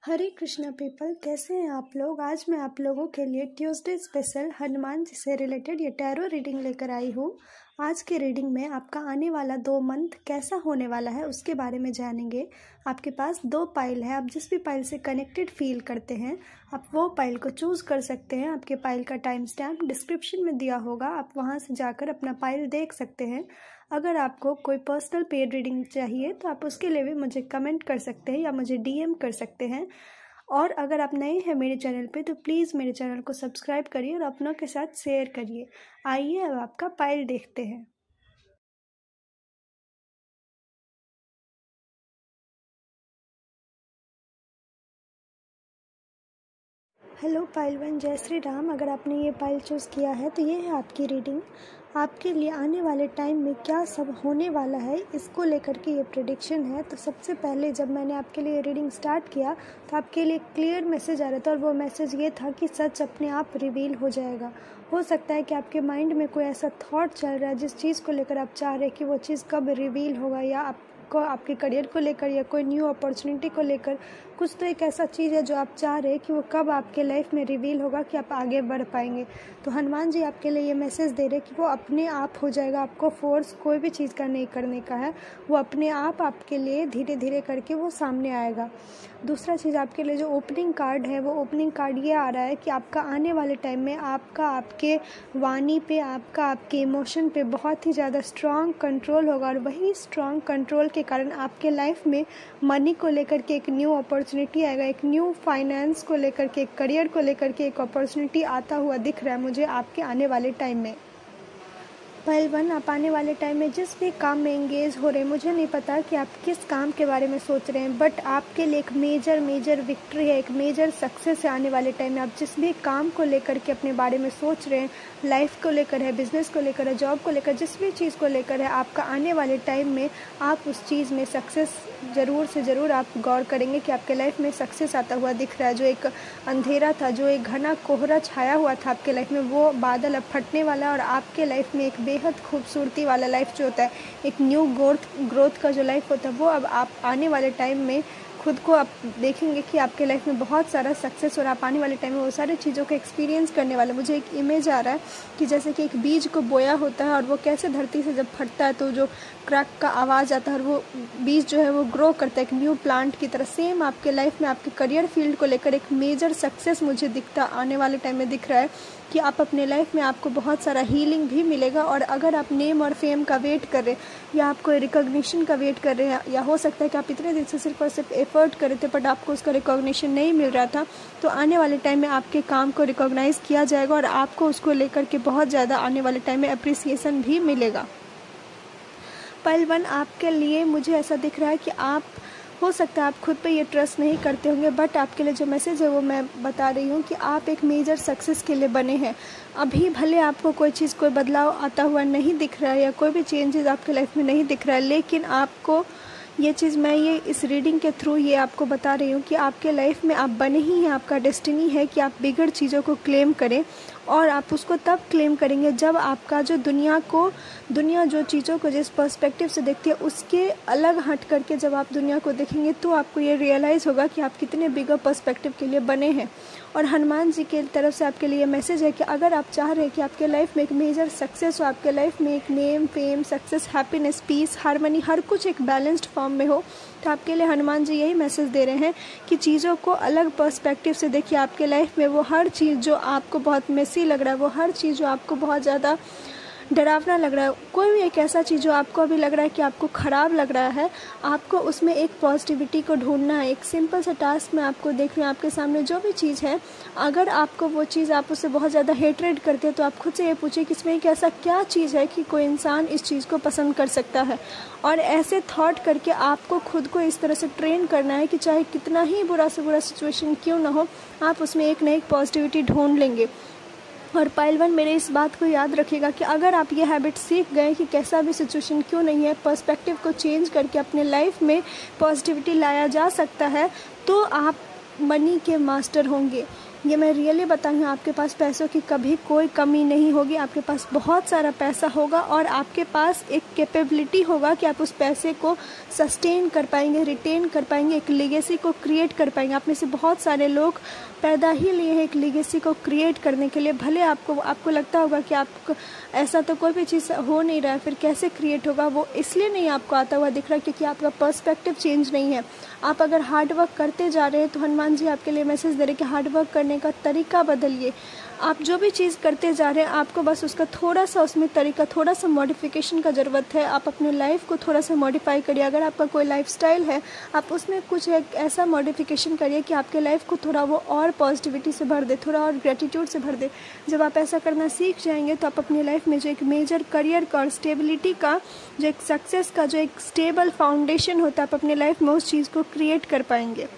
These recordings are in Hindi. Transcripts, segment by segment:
हरे कृष्णा पीपल, कैसे हैं आप लोग। आज मैं आप लोगों के लिए ट्यूसडे स्पेशल हनुमान जी से रिलेटेड ये टैरो रीडिंग लेकर आई हूँ। आज के रीडिंग में आपका आने वाला 2 मंथ कैसा होने वाला है उसके बारे में जानेंगे। आपके पास 2 पाइल है, आप जिस भी पाइल से कनेक्टेड फील करते हैं आप वो पाइल को चूज़ कर सकते हैं। आपके पाइल का टाइम स्टैम्प डिस्क्रिप्शन में दिया होगा, आप वहाँ से जाकर अपना पाइल देख सकते हैं। अगर आपको कोई पर्सनल पेड रीडिंग चाहिए तो आप उसके लिए भी मुझे कमेंट कर सकते हैं या मुझे डीएम कर सकते हैं। और अगर आप नए हैं मेरे चैनल पे तो प्लीज़ मेरे चैनल को सब्सक्राइब करिए और अपनों के साथ शेयर करिए। आइए अब आपका पाइल देखते हैं। हेलो पाइल 1, जय श्री राम। अगर आपने ये पाइल चूज़ किया है तो ये है आपकी रीडिंग। आपके लिए आने वाले टाइम में क्या सब होने वाला है इसको लेकर के ये प्रेडिक्शन है। तो सबसे पहले जब मैंने आपके लिए रीडिंग स्टार्ट किया तो आपके लिए क्लियर मैसेज आ रहा था और वो मैसेज ये था कि सच अपने आप रिवील हो जाएगा। हो सकता है कि आपके माइंड में कोई ऐसा थॉट चल रहा है जिस चीज़ को लेकर आप चाह रहे हैं कि वो चीज़ कब रिवील होगा, या आपको आपके करियर को लेकर या कोई न्यू अपॉर्चुनिटी को लेकर कुछ तो एक ऐसा चीज़ है जो आप चाह रहे हैं कि वो कब आपके लाइफ में रिवील होगा कि आप आगे बढ़ पाएंगे। तो हनुमान जी आपके लिए ये मैसेज दे रहे हैं कि वो अपने आप हो जाएगा। आपको फोर्स कोई भी चीज़ का नहीं करने का है, वो अपने आप आपके लिए धीरे धीरे करके वो सामने आएगा। दूसरा चीज़ आपके लिए जो ओपनिंग कार्ड है वो ओपनिंग कार्ड ये आ रहा है कि आपका आने वाले टाइम में आपका आपके वाणी पे, आपका आपके इमोशन पे बहुत ही ज़्यादा स्ट्रॉन्ग कंट्रोल होगा। और वही स्ट्रॉन्ग कंट्रोल के कारण आपके लाइफ में मनी को लेकर के एक न्यू अपॉर्चुनिटी आएगा, एक न्यू फाइनेंस को लेकर के, एक करियर को लेकर के एक अपॉर्चुनिटी आता हुआ दिख रहा है मुझे आपके आने वाले टाइम में। पाइल 1, आप आने वाले टाइम में जिस भी काम में एंगेज हो रहे हैं, मुझे नहीं पता कि आप किस काम के बारे में सोच रहे हैं, बट आपके लिए एक मेजर विक्ट्री है, एक मेजर सक्सेस है आने वाले टाइम में। आप जिस भी काम को लेकर के अपने बारे में सोच रहे हैं, लाइफ को लेकर है, बिजनेस को लेकर है, जॉब को लेकर, जिस भी चीज़ को लेकर है, आपका आने वाले टाइम में आप उस चीज़ में सक्सेस ज़रूर से ज़रूर आप गौर करेंगे कि आपके लाइफ में सक्सेस आता हुआ दिख रहा है। जो एक अंधेरा था, जो एक घना कोहरा छाया हुआ था आपके लाइफ में, वो बादल अब फटने वाला और आपके लाइफ में एक बेहद खूबसूरती वाला लाइफ जो होता है, एक न्यू ग्रोथ का जो लाइफ होता है, वो अब आप आने वाले टाइम में खुद को आप देखेंगे कि आपके लाइफ में बहुत सारा सक्सेस और आप आने वाले टाइम में वो सारी चीज़ों को एक्सपीरियंस करने वाले। मुझे एक इमेज आ रहा है कि जैसे कि एक बीज को बोया होता है और वो कैसे धरती से जब फटता है तो जो क्रैक का आवाज़ आता है और वो बीज जो है वो ग्रो करता है एक न्यू प्लांट की तरह। सेम आपके लाइफ में आपके करियर फील्ड को लेकर एक मेजर सक्सेस मुझे दिखता आने वाले टाइम में दिख रहा है कि आप अपने लाइफ में आपको बहुत सारा हीलिंग भी मिलेगा। और अगर आप नेम और फेम का वेट कर रहे हैं या आप कोई रिकॉग्निशन का वेट कर रहे हैं, या हो सकता है कि आप इतने दिन से सिर्फ और सिर्फ एफर्ट कर रहे थे बट आपको उसका रिकॉग्निशन नहीं मिल रहा था, तो आने वाले टाइम में आपके काम को रिकॉग्नाइज़ किया जाएगा और आपको उसको लेकर के बहुत ज़्यादा आने वाले टाइम में अप्रिसिएशन भी मिलेगा। पाइल 1, आपके लिए मुझे ऐसा दिख रहा है कि आप हो सकता है आप खुद पे ये ट्रस्ट नहीं करते होंगे, बट आपके लिए जो मैसेज है वो मैं बता रही हूँ कि आप एक मेजर सक्सेस के लिए बने हैं। अभी भले आपको कोई चीज़, कोई बदलाव आता हुआ नहीं दिख रहा है या कोई भी चेंजेस आपके लाइफ में नहीं दिख रहा है, लेकिन आपको ये चीज़ मैं ये इस रीडिंग के थ्रू ये आपको बता रही हूँ कि आपके लाइफ में आप बने ही हैं। आपका डेस्टिनी है कि आप बिगड़ चीज़ों को क्लेम करें, और आप उसको तब क्लेम करेंगे जब आपका जो दुनिया जो चीज़ों को जिस पर्सपेक्टिव से देखती है उसके अलग हट करके जब आप दुनिया को देखेंगे तो आपको ये रियलाइज़ होगा कि आप कितने बिगर पर्सपेक्टिव के लिए बने हैं। और हनुमान जी की तरफ से आपके लिए मैसेज है कि अगर आप चाह रहे हैं कि आपके लाइफ में एक मेजर सक्सेस हो, आपके लाइफ में एक name, fame, success, happiness, peace, harmony, हर कुछ एक बैलेंस्ड फॉर्म में हो, तो आपके लिए हनुमान जी यही मैसेज दे रहे हैं कि चीज़ों को अलग पर्सपेक्टिव से देखिए। आपके लाइफ में वो हर चीज़ जो आपको बहुत मेसी लग रहा है, वो हर चीज़ जो आपको बहुत ज़्यादा डरावना लग रहा है, कोई भी एक ऐसा चीज़ जो आपको अभी लग रहा है कि आपको ख़राब लग रहा है, आपको उसमें एक पॉजिटिविटी को ढूंढना है। एक सिंपल सा टास्क में आपको देख रहे हैं, आपके सामने जो भी चीज़ है, अगर आपको वो चीज़ आप उससे बहुत ज़्यादा हेट्रेड करते हैं तो आप खुद से ये पूछिए कि इसमें एक ऐसा क्या चीज़ है कि कोई इंसान इस चीज़ को पसंद कर सकता है। और ऐसे थॉट करके आपको खुद को इस तरह से ट्रेन करना है कि चाहे कितना ही बुरा से बुरा सिचुएशन क्यों ना हो, आप उसमें एक ना एक पॉजिटिविटी ढूंढ लेंगे। और पाइल 1, मेरे इस बात को याद रखिएगा कि अगर आप ये हैबिट सीख गए कि कैसा भी सिचुएशन क्यों नहीं है, पर्सपेक्टिव को चेंज करके अपने लाइफ में पॉजिटिविटी लाया जा सकता है, तो आप मनी के मास्टर होंगे। ये मैं रियली बता रही हूँ, आपके पास पैसों की कभी कोई कमी नहीं होगी। आपके पास बहुत सारा पैसा होगा और आपके पास एक कैपेबिलिटी होगा कि आप उस पैसे को सस्टेन कर पाएंगे, रिटेन कर पाएंगे, एक लेगेसी को क्रिएट कर पाएंगे। आप में से बहुत सारे लोग पैदा ही लिए हैं एक लेगेसी को क्रिएट करने के लिए। भले आपको लगता होगा कि आपको ऐसा तो कोई भी चीज़ हो नहीं रहा है, फिर कैसे क्रिएट होगा, वो इसलिए नहीं आपको आता हुआ दिख रहा क्योंकि आपका पर्सपेक्टिव चेंज नहीं है। आप अगर हार्ड वर्क करते जा रहे हैं तो हनुमान जी आपके लिए मैसेज दे रहे हैं कि हार्ड वर्क करने का तरीका बदलिए। आप जो भी चीज़ करते जा रहे हैं आपको बस उसका थोड़ा सा उसमें तरीका, थोड़ा सा मॉडिफिकेशन का ज़रूरत है। आप अपने लाइफ को थोड़ा सा मॉडिफाई करिए। अगर आपका कोई लाइफस्टाइल है आप उसमें कुछ एक ऐसा मॉडिफिकेशन करिए कि आपके लाइफ को थोड़ा वो और पॉजिटिविटी से भर दे, थोड़ा और ग्रेटिट्यूड से भर दे। जब आप ऐसा करना सीख जाएंगे तो आप अपनी लाइफ में जो एक मेजर करियर का और स्टेबिलिटी का, जो एक सक्सेस का जो एक स्टेबल फाउंडेशन होता है, आप अपने लाइफ में उस चीज़ को क्रिएट कर पाएंगे।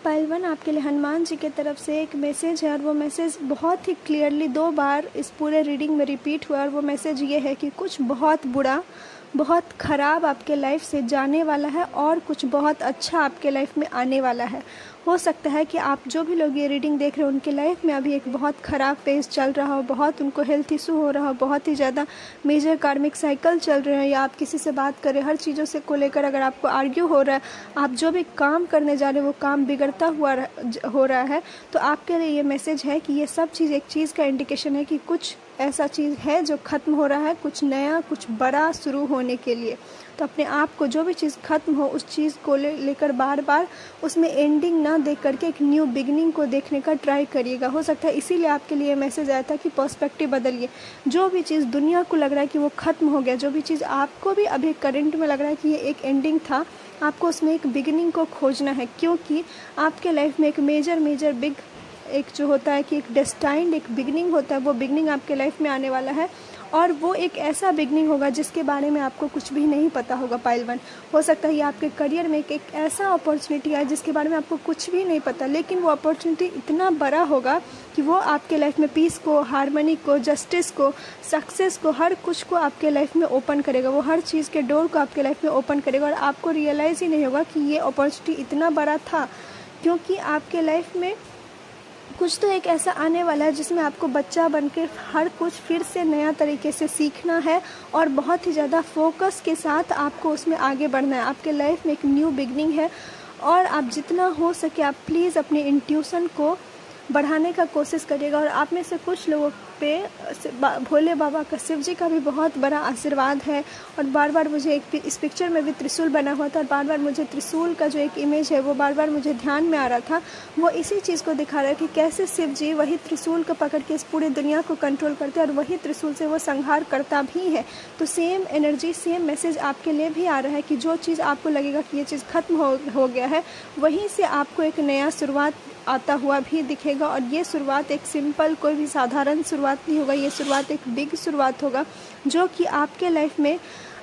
पाइल 1 आपके लिए हनुमान जी की तरफ से एक मैसेज है और वो मैसेज बहुत ही क्लियरली 2 बार इस पूरे रीडिंग में रिपीट हुआ और वो मैसेज ये है कि कुछ बहुत बुरा, बहुत ख़राब आपके लाइफ से जाने वाला है और कुछ बहुत अच्छा आपके लाइफ में आने वाला है। हो सकता है कि आप जो भी लोग ये रीडिंग देख रहे हो उनके लाइफ में अभी एक बहुत ख़राब फेज चल रहा हो, बहुत उनको हेल्थ इशू हो रहा हो, बहुत ही ज़्यादा मेजर कार्मिक साइकिल चल रहे हैं, या आप किसी से बात करें हर चीज़ों से को लेकर अगर आपको आर्ग्यू हो रहा है, आप जो भी काम करने जा रहे हो वो काम बिगड़ता हुआ हो रहा है, तो आपके लिए ये मैसेज है कि ये सब चीज़ एक चीज़ का इंडिकेशन है कि कुछ ऐसा चीज़ है जो ख़त्म हो रहा है, कुछ नया, कुछ बड़ा शुरू होने के लिए। तो अपने आप को जो भी चीज़ ख़त्म हो उस चीज़ को लेकर बार बार उसमें एंडिंग ना देख करके एक न्यू बिगनिंग को देखने का ट्राई करिएगा। हो सकता है इसीलिए आपके लिए मैसेज आया था कि पर्सपेक्टिव बदलिए। जो भी चीज़ दुनिया को लग रहा है कि वो ख़त्म हो गया, जो भी चीज़ आपको भी अभी करंट में लग रहा है कि ये एक एंडिंग था, आपको उसमें एक बिगनिंग को खोजना है, क्योंकि आपके लाइफ में एक मेजर बिग एक जो होता है कि एक डेस्टाइंड एक बिगनिंग होता है, वो बिगनिंग आपके लाइफ में आने वाला है और वो एक ऐसा बिगनिंग होगा जिसके बारे में आपको कुछ भी नहीं पता होगा। पाइल 1 हो सकता है ये आपके करियर में एक ऐसा अपॉर्चुनिटी आए जिसके बारे में आपको कुछ भी नहीं पता, लेकिन वो अपॉर्चुनिटी इतना बड़ा होगा कि वो आपके लाइफ में पीस को, हार्मनी को, जस्टिस को, सक्सेस को, हर कुछ को आपके लाइफ में ओपन करेगा। वो हर चीज़ के डोर को आपके लाइफ में ओपन करेगा और आपको रियलाइज़ ही नहीं होगा कि ये अपॉर्चुनिटी इतना बड़ा था, क्योंकि आपके लाइफ में कुछ तो एक ऐसा आने वाला है जिसमें आपको बच्चा बनकर हर कुछ फिर से नया तरीके से सीखना है और बहुत ही ज़्यादा फोकस के साथ आपको उसमें आगे बढ़ना है। आपके लाइफ में एक न्यू बिगनिंग है और आप जितना हो सके आप प्लीज़ अपने इंट्यूशन को बढ़ाने का कोशिश करिएगा। और आप में से कुछ लोगों पे भोले बाबा का, शिव जी का भी बहुत बड़ा आशीर्वाद है और बार बार मुझे इस पिक्चर में भी त्रिशूल बना हुआ था और बार बार मुझे त्रिशूल का जो एक इमेज है वो बार बार मुझे ध्यान में आ रहा था। वो इसी चीज़ को दिखा रहा है कि कैसे शिव जी वही त्रिशूल को पकड़ के इस पूरी दुनिया को कंट्रोल करते हैं और वही त्रिशूल से वो संहार करता भी है। तो सेम एनर्जी, सेम मैसेज आपके लिए भी आ रहा है कि जो चीज़ आपको लगेगा कि ये चीज़ खत्म हो गया है, वहीं से आपको एक नया शुरुआत आता हुआ भी दिखेगा। और ये शुरुआत एक सिंपल, कोई भी साधारण शुरुआत नहीं होगा, ये शुरुआत एक बिग शुरुआत होगा जो कि आपके लाइफ में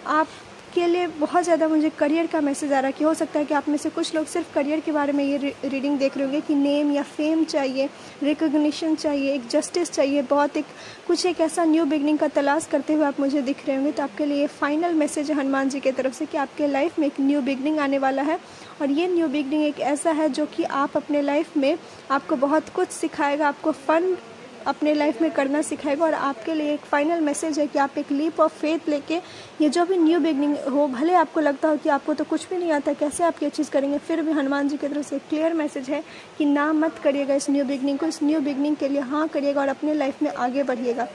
आपके लिए बहुत ज़्यादा, मुझे करियर का मैसेज आ रहा है कि हो सकता है कि आप में से कुछ लोग सिर्फ करियर के बारे में ये रीडिंग देख रहे होंगे कि नेम या फेम चाहिए, रिकॉग्निशन चाहिए, एक जस्टिस चाहिए, बहुत एक ऐसा न्यू बिगनिंग का तलाश करते हुए आप मुझे दिख रहे होंगे। तो आपके लिए फाइनल मैसेज है हनुमान जी की तरफ से कि आपके लाइफ में एक न्यू बिगनिंग आने वाला है और ये न्यू बिगनिंग एक ऐसा है जो कि आप अपने लाइफ में आपको बहुत कुछ सिखाएगा, आपको फन अपने लाइफ में करना सिखाएगा। और आपके लिए एक फाइनल मैसेज है कि आप एक लीप ऑफ फेथ लेके ये जो भी न्यू बिगनिंग हो, भले आपको लगता हो कि आपको तो कुछ भी नहीं आता, कैसे आप ये चीज़ करेंगे, फिर भी हनुमान जी की तरफ से क्लियर मैसेज है कि ना मत करिएगा इस न्यू बिगनिंग को, इस न्यू बिगनिंग के लिए हाँ करिएगा और अपने लाइफ में आगे बढ़िएगा।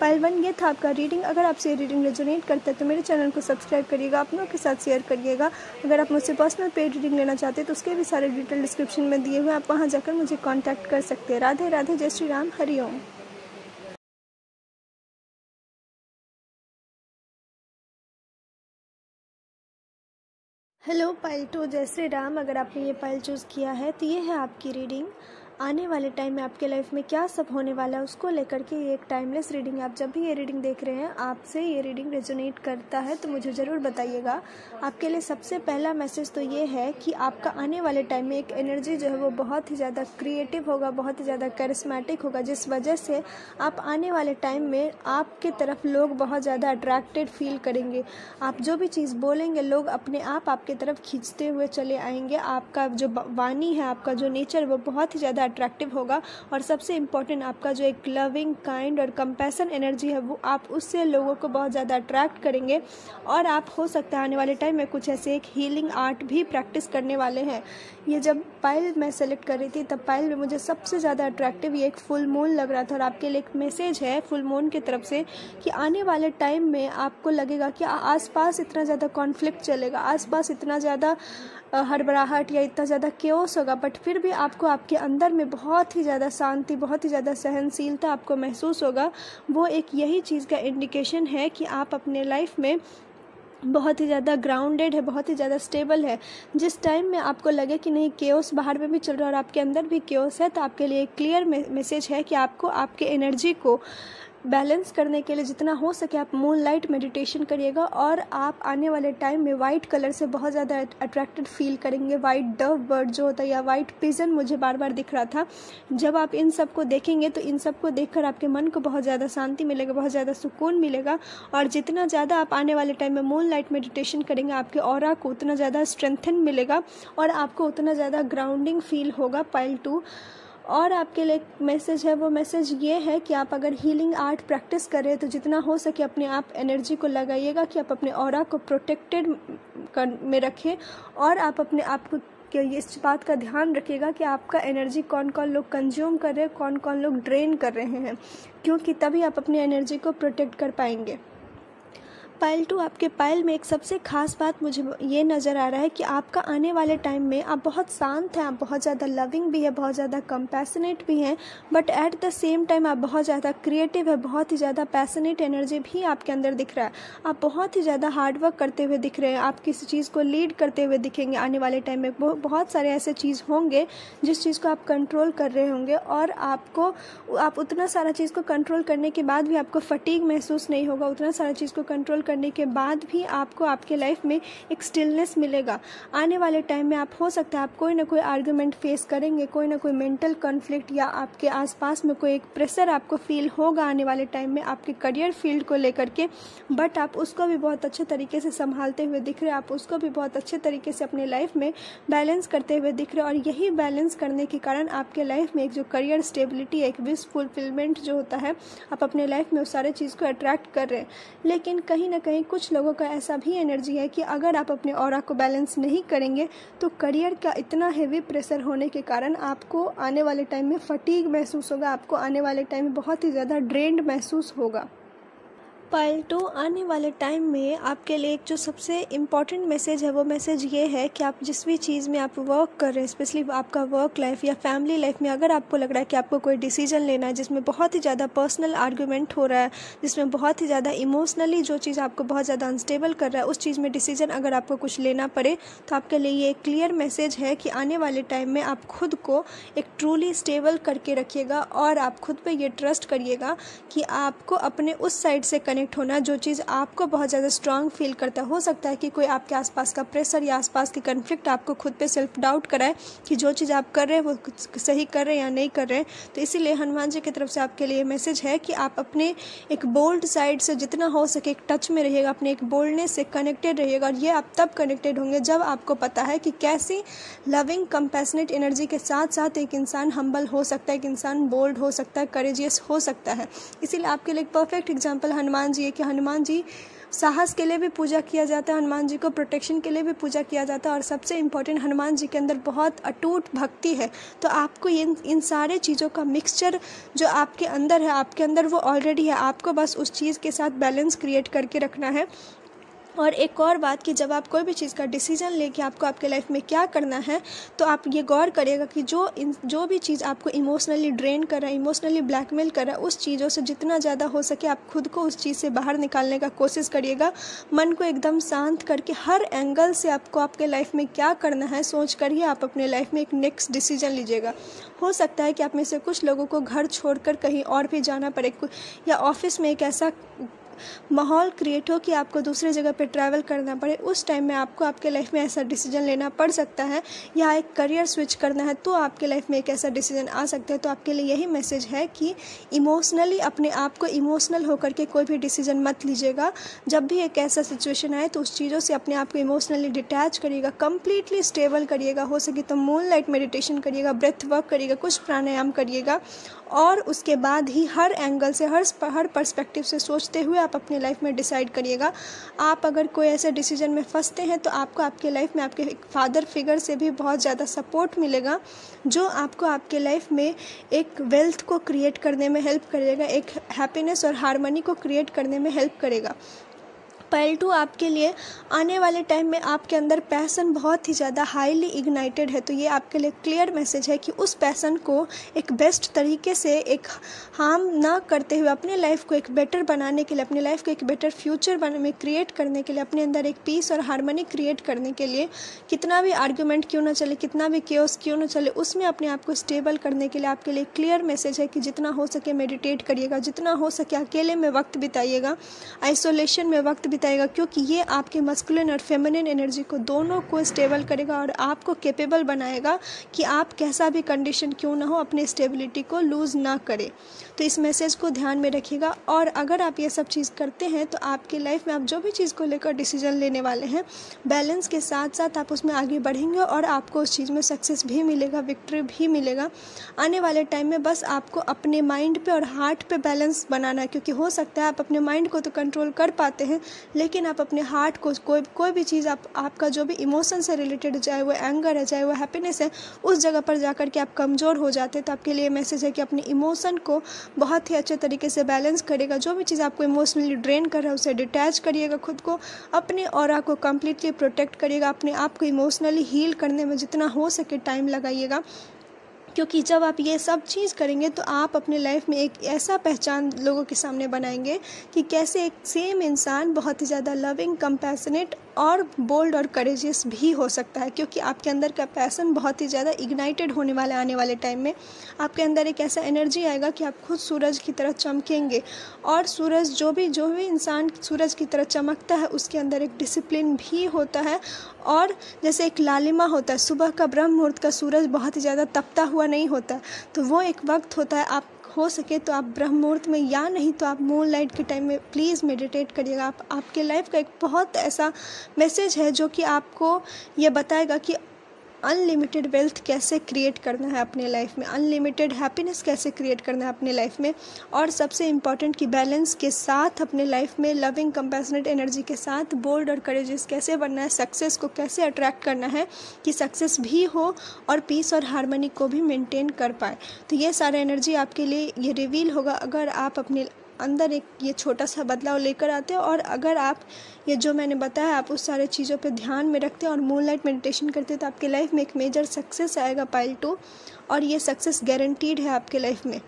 पाइल 1 ये था आपका रीडिंग। अगर आपसे ये रीडिंग रेजोनेट करता है तो मेरे चैनल को सब्सक्राइब करिएगा, अपनों के साथ शेयर करिएगा। अगर आप मुझसे पर्सनल पेड रीडिंग लेना चाहते हैं तो उसके भी सारे डिटेल डिस्क्रिप्शन में दिए हुए, आप वहाँ जाकर मुझे कांटेक्ट कर सकते हैं। राधे राधे, जय श्री राम, हरि ओम। हेलो पाइल 2, जय श्री राम। अगर आपने ये पाइल चूज़ किया है तो ये है आपकी रीडिंग। आने वाले टाइम में आपके लाइफ में क्या सब होने वाला है उसको लेकर के ये एक टाइमलेस रीडिंग है। आप जब भी ये रीडिंग देख रहे हैं, आपसे ये रीडिंग रेजोनेट करता है तो मुझे ज़रूर बताइएगा। आपके लिए सबसे पहला मैसेज तो ये है कि आपका आने वाले टाइम में एक एनर्जी जो है वो बहुत ही ज़्यादा क्रिएटिव होगा, बहुत ही ज़्यादा करिश्मेटिक होगा, जिस वजह से आप आने वाले टाइम में आपके तरफ लोग बहुत ज़्यादा अट्रैक्टेड फील करेंगे। आप जो भी चीज़ बोलेंगे लोग अपने आप आपके तरफ खींचते हुए चले आएंगे। आपका जो वाणी है, आपका जो नेचर, वो बहुत ही ज़्यादा अट्रैक्टिव होगा। और सबसे इम्पॉर्टेंट, आपका जो एक लविंग, काइंड और कंपैशन एनर्जी है वो आप उससे लोगों को बहुत ज़्यादा अट्रैक्ट करेंगे। और आप हो सकता है आने वाले टाइम में कुछ ऐसे एक हीलिंग आर्ट भी प्रैक्टिस करने वाले हैं। ये जब पायल मैं सेलेक्ट कर रही थी तब पायल में मुझे सबसे ज़्यादा अट्रैक्टिव ये एक फुल मून लग रहा था। और आपके लिए एक मैसेज है फुल मून की तरफ से कि आने वाले टाइम में आपको लगेगा कि आसपास इतना ज़्यादा कॉन्फ्लिक्ट चलेगा, आसपास इतना ज़्यादा हड़बड़ाहट या इतना ज़्यादा केओस होगा, बट फिर भी आपको आपके अंदर में बहुत ही ज़्यादा शांति, बहुत ही ज़्यादा सहनशीलता आपको महसूस होगा। वो एक यही चीज़ का इंडिकेशन है कि आप अपने लाइफ में बहुत ही ज़्यादा ग्राउंडेड है, बहुत ही ज़्यादा स्टेबल है। जिस टाइम में आपको लगे कि नहीं केओस बाहर में भी चल रहा है और आपके अंदर भी केओस है, तो आपके लिए एक क्लियर मैसेज है कि आपको आपके एनर्जी को बैलेंस करने के लिए जितना हो सके आप मून लाइट मेडिटेशन करिएगा। और आप आने वाले टाइम में वाइट कलर से बहुत ज़्यादा अट्रैक्टेड फील करेंगे। वाइट डव बर्ड जो होता है या वाइट पिजन मुझे बार बार दिख रहा था। जब आप इन सब को देखेंगे तो इन सब को देखकर आपके मन को बहुत ज़्यादा शांति मिलेगा, बहुत ज़्यादा सुकून मिलेगा। और जितना ज़्यादा आप आने वाले टाइम में मून लाइट मेडिटेशन करेंगे आपके ऑरा को उतना ज़्यादा स्ट्रेंथन मिलेगा और आपको उतना ज़्यादा ग्राउंडिंग फील होगा पाइल 2। और आपके लिए एक मैसेज है, वो मैसेज ये है कि आप अगर हीलिंग आर्ट प्रैक्टिस कर रहे हैं तो जितना हो सके अपने आप एनर्जी को लगाइएगा कि आप अपने ऑरा को प्रोटेक्टेड में रखें। और आप अपने आप को इस बात का ध्यान रखिएगा कि आपका एनर्जी कौन कौन लोग कंज्यूम कर रहे हैं, कौन कौन लोग ड्रेन कर रहे हैं, क्योंकि तभी आप अपनी एनर्जी को प्रोटेक्ट कर पाएंगे। पाइल 2 आपके पाइल में एक सबसे खास बात मुझे ये नज़र आ रहा है कि आपका आने वाले टाइम में आप बहुत शांत हैं, आप बहुत ज़्यादा लविंग भी है, बहुत ज़्यादा कंपैशनेट भी हैं, but at the same time आप बहुत ज़्यादा क्रिएटिव है, बहुत ही ज़्यादा पैशनेट एनर्जी भी आपके अंदर दिख रहा है। आप बहुत ही ज़्यादा हार्डवर्क करते हुए दिख रहे हैं, आप किसी चीज़ को लीड करते हुए दिखेंगे। आने वाले टाइम में बहुत सारे ऐसे चीज़ होंगे जिस चीज़ को आप कंट्रोल कर रहे होंगे और आप उतना सारा चीज़ को कंट्रोल करने के बाद भी आपको फटीग महसूस नहीं होगा। उतना सारा चीज़ को कंट्रोल करने के बाद भी आपको आपके लाइफ में एक स्टिलनेस मिलेगा। आने वाले टाइम में आप हो सकता है आप कोई ना कोई आर्गुमेंट फेस करेंगे, कोई ना कोई मेंटल कॉन्फ्लिक्ट या आपके आसपास में कोई एक प्रेशर आपको फील होगा आने वाले टाइम में आपके करियर फील्ड को लेकर के, बट आप उसको भी बहुत अच्छे तरीके से संभालते हुए दिख रहे हैं, आप उसको भी बहुत अच्छे तरीके से अपने लाइफ में बैलेंस करते हुए दिख रहे हैं। और यही बैलेंस करने के कारण आपके लाइफ में एक जो करियर स्टेबिलिटी, एक विश फुलफिलमेंट जो होता है, आप अपने लाइफ में उस सारे चीज़ को अट्रैक्ट कर रहे हैं। लेकिन कहीं ना कहीं कुछ लोगों का ऐसा भी एनर्जी है कि अगर आप अपने ऑरा को बैलेंस नहीं करेंगे तो करियर का इतना हेवी प्रेशर होने के कारण आपको आने वाले टाइम में फटीग महसूस होगा, आपको आने वाले टाइम में बहुत ही ज़्यादा ड्रेन्ड महसूस होगा। पाइल 2 आने वाले टाइम में आपके लिए एक जो सबसे इम्पॉर्टेंट मैसेज है वो मैसेज ये है कि आप जिस भी चीज़ में आप वर्क कर रहे हैं, स्पेशली आपका वर्क लाइफ या फैमिली लाइफ में, अगर आपको लग रहा है कि आपको कोई डिसीजन लेना है जिसमें बहुत ही ज़्यादा पर्सनल आर्गूमेंट हो रहा है, जिसमें बहुत ही ज़्यादा इमोशनली जो चीज़ आपको बहुत ज़्यादा अनस्टेबल कर रहा है, उस चीज़ में डिसीजन अगर आपको कुछ लेना पड़े तो आपके लिए ये एक क्लियर मैसेज है कि आने वाले टाइम में आप खुद को एक ट्रूली स्टेबल करके रखिएगा और आप खुद पे ये ट्रस्ट करिएगा कि आपको अपने उस साइड से कनेक्ट होना जो चीज़ आपको बहुत ज़्यादा स्ट्रांग फील करता है। हो सकता है कि कोई आपके आसपास का प्रेशर या आसपास की कन्फ्लिक्ट आपको खुद पे सेल्फ डाउट कराए कि जो चीज़ आप कर रहे हैं वो सही कर रहे हैं या नहीं कर रहे हैं। तो इसीलिए हनुमान जी की तरफ से आपके लिए मैसेज है कि आप अपने एक बोल्ड साइड से जितना हो सके एक टच में रहिएगा, अपने एक बोल्डनेस से कनेक्टेड रहिएगा। और ये आप तब कनेक्टेड होंगे जब आपको पता है कि कैसी लविंग कंपैशनेट एनर्जी के साथ साथ एक इंसान हम्बल हो सकता है, एक इंसान बोल्ड हो सकता है, करेजियस हो सकता है। इसीलिए आपके लिए एक परफेक्ट एग्जाम्पल हनुमान जी है कि हनुमान जी साहस के लिए भी पूजा किया जाता है, हनुमान जी को प्रोटेक्शन के लिए भी पूजा किया जाता है और सबसे इम्पोर्टेंट हनुमान जी के अंदर बहुत अटूट भक्ति है। तो आपको इन सारे चीज़ों का मिक्सचर जो आपके अंदर है, आपके अंदर वो ऑलरेडी है, आपको बस उस चीज़ के साथ बैलेंस क्रिएट करके रखना है। और एक और बात कि जब आप कोई भी चीज़ का डिसीजन लेके आपको आपके लाइफ में क्या करना है तो आप ये गौर करिएगा कि जो भी चीज़ आपको इमोशनली ड्रेन कर रहा है, इमोशनली ब्लैकमेल कर रहा है, उस चीज़ों से जितना ज़्यादा हो सके आप खुद को उस चीज़ से बाहर निकालने का कोशिश करिएगा। मन को एकदम शांत करके हर एंगल से आपको आपके लाइफ में क्या करना है सोच कर ही आप अपने लाइफ में एक नेक्स्ट डिसीजन लीजिएगा। हो सकता है कि आप में से कुछ लोगों को घर छोड़कर कहीं और भी जाना पड़े या ऑफिस में एक ऐसा माहौल क्रिएट हो कि आपको दूसरे जगह पे ट्रैवल करना पड़े, उस टाइम में आपको आपके लाइफ में ऐसा डिसीजन लेना पड़ सकता है, या एक करियर स्विच करना है तो आपके लाइफ में एक ऐसा डिसीजन आ सकता है। तो आपके लिए यही मैसेज है कि इमोशनली अपने आप को इमोशनल होकर के कोई भी डिसीजन मत लीजिएगा। जब भी एक ऐसा सिचुएशन आए तो उस चीज़ों से अपने आप को इमोशनली डिटैच करिएगा, कंप्लीटली स्टेबल करिएगा। हो सके तो मूनलाइट मेडिटेशन करिएगा, ब्रेथ वर्क करिएगा, कुछ प्राणायाम करिएगा, और उसके बाद ही हर एंगल से हर पर्सपेक्टिव से सोचते हुए आप अपनी लाइफ में डिसाइड करिएगा। आप अगर कोई ऐसे डिसीजन में फंसते हैं तो आपको आपके लाइफ में आपके फादर फिगर से भी बहुत ज़्यादा सपोर्ट मिलेगा, जो आपको आपके लाइफ में एक वेल्थ को क्रिएट करने में हेल्प करेगा, एक हैप्पीनेस और हार्मनी को क्रिएट करने में हेल्प करेगा। पाइल 2 आपके लिए आने वाले टाइम में आपके अंदर पैशन बहुत ही ज़्यादा हाईली इग्नाइटेड है। तो ये आपके लिए क्लियर मैसेज है कि उस पैशन को एक बेस्ट तरीके से, एक हार्म ना करते हुए अपने लाइफ को एक बेटर बनाने के लिए, अपने लाइफ को एक बेटर फ्यूचर में क्रिएट करने के लिए, अपने अंदर एक पीस और हार्मनी क्रिएट करने के लिए, कितना भी आर्ग्यूमेंट क्यों ना चले, कितना भी केओस क्यों ना चले, उसमें अपने आप को स्टेबल करने के लिए आपके लिए क्लियर मैसेज है कि जितना हो सके मेडिटेट करिएगा, जितना हो सके अकेले में वक्त बिताइएगा, आइसोलेशन में वक्त बिताइएगा, क्योंकि ये आपके मस्कुलिन और फेमिनिन एनर्जी को दोनों को स्टेबल करेगा और आपको कैपेबल बनाएगा कि आप कैसा भी कंडीशन क्यों ना हो अपनी स्टेबिलिटी को लूज़ ना करें। तो इस मैसेज को ध्यान में रखिएगा। और अगर आप ये सब चीज़ करते हैं तो आपकी लाइफ में आप जो भी चीज़ को लेकर डिसीजन लेने वाले हैं, बैलेंस के साथ साथ आप उसमें आगे बढ़ेंगे और आपको उस चीज़ में सक्सेस भी मिलेगा, विक्ट्री भी मिलेगा। आने वाले टाइम में बस आपको अपने माइंड पे और हार्ट पे बैलेंस बनाना है, क्योंकि हो सकता है आप अपने माइंड को तो कंट्रोल कर पाते हैं, लेकिन आप अपने हार्ट को कोई भी चीज़ आपका जो भी इमोशन से रिलेटेड, चाहे वो एंगर है, चाहे वो हैप्पीनेस है, उस जगह पर जाकर के आप कमज़ोर हो जाते हैं। तो आपके लिए मैसेज है कि अपने इमोशन को बहुत ही अच्छे तरीके से बैलेंस करिएगा। जो भी चीज़ आपको इमोशनली ड्रेन कर रहा है उसे डिटैच करिएगा, खुद को, अपने ऑरा को कम्प्लीटली प्रोटेक्ट करिएगा, अपने आप को इमोशनली हील करने में जितना हो सके टाइम लगाइएगा, क्योंकि जब आप ये सब चीज़ करेंगे तो आप अपने लाइफ में एक ऐसा पहचान लोगों के सामने बनाएंगे कि कैसे एक सेम इंसान बहुत ही ज़्यादा लविंग, कंपैशनेट और बोल्ड और करेजियस भी हो सकता है, क्योंकि आपके अंदर का पैशन बहुत ही ज़्यादा इग्नाइटेड होने वाला है। आने वाले टाइम में आपके अंदर एक ऐसा एनर्जी आएगा कि आप खुद सूरज की तरह चमकेंगे, और सूरज जो भी इंसान सूरज की तरह चमकता है उसके अंदर एक डिसिप्लिन भी होता है। और जैसे एक लालिमा होता है, सुबह का ब्रह्म मुहूर्त का सूरज बहुत ही ज़्यादा तपता हुआ नहीं होता, तो वो एक वक्त होता है। आप हो सके तो आप ब्रह्म मुहूर्त में, या नहीं तो आप मून लाइट के टाइम में प्लीज़ मेडिटेट करिएगा। आपके लाइफ का एक बहुत ऐसा मैसेज है जो कि आपको ये बताएगा कि अनलिमिटेड वेल्थ कैसे क्रिएट करना है अपने लाइफ में, अनलिमिटेड हैप्पीनेस कैसे क्रिएट करना है अपने लाइफ में, और सबसे इम्पॉर्टेंट कि बैलेंस के साथ अपने लाइफ में लविंग, कंपैशनेट एनर्जी के साथ बोल्ड और करेजियस कैसे बनना है, सक्सेस को कैसे अट्रैक्ट करना है कि सक्सेस भी हो और पीस और हार्मनी को भी मेंटेन कर पाए। तो ये सारा एनर्जी आपके लिए ये रिवील होगा अगर आप अपने अंदर एक ये छोटा सा बदलाव लेकर आते हो, और अगर आप ये जो मैंने बताया आप उस सारे चीज़ों पे ध्यान में रखते हैं और मूनलाइट मेडिटेशन करते हैं, तो आपके लाइफ में एक मेजर सक्सेस आएगा पाइल 2, और ये सक्सेस गारंटीड है आपके लाइफ में।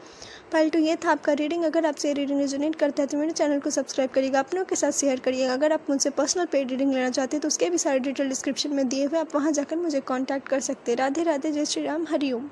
पाइल 2 ये था आपका रीडिंग। अगर आपसे रीडिंग रेजोनेट करता है तो मेरे चैनल को सब्सक्राइब करिएगा, अपनों के साथ शेयर करिएगा। अगर आप मुझसे पर्सनल पेड रीडिंग लेना चाहते हैं तो उसके भी सारे डिटेल डिस्क्रिप्शन में दिए हुए, आप वहाँ जाकर मुझे कॉन्टैक्ट कर सकते हैं। राधे राधे, जय श्री राम, हरि ओम।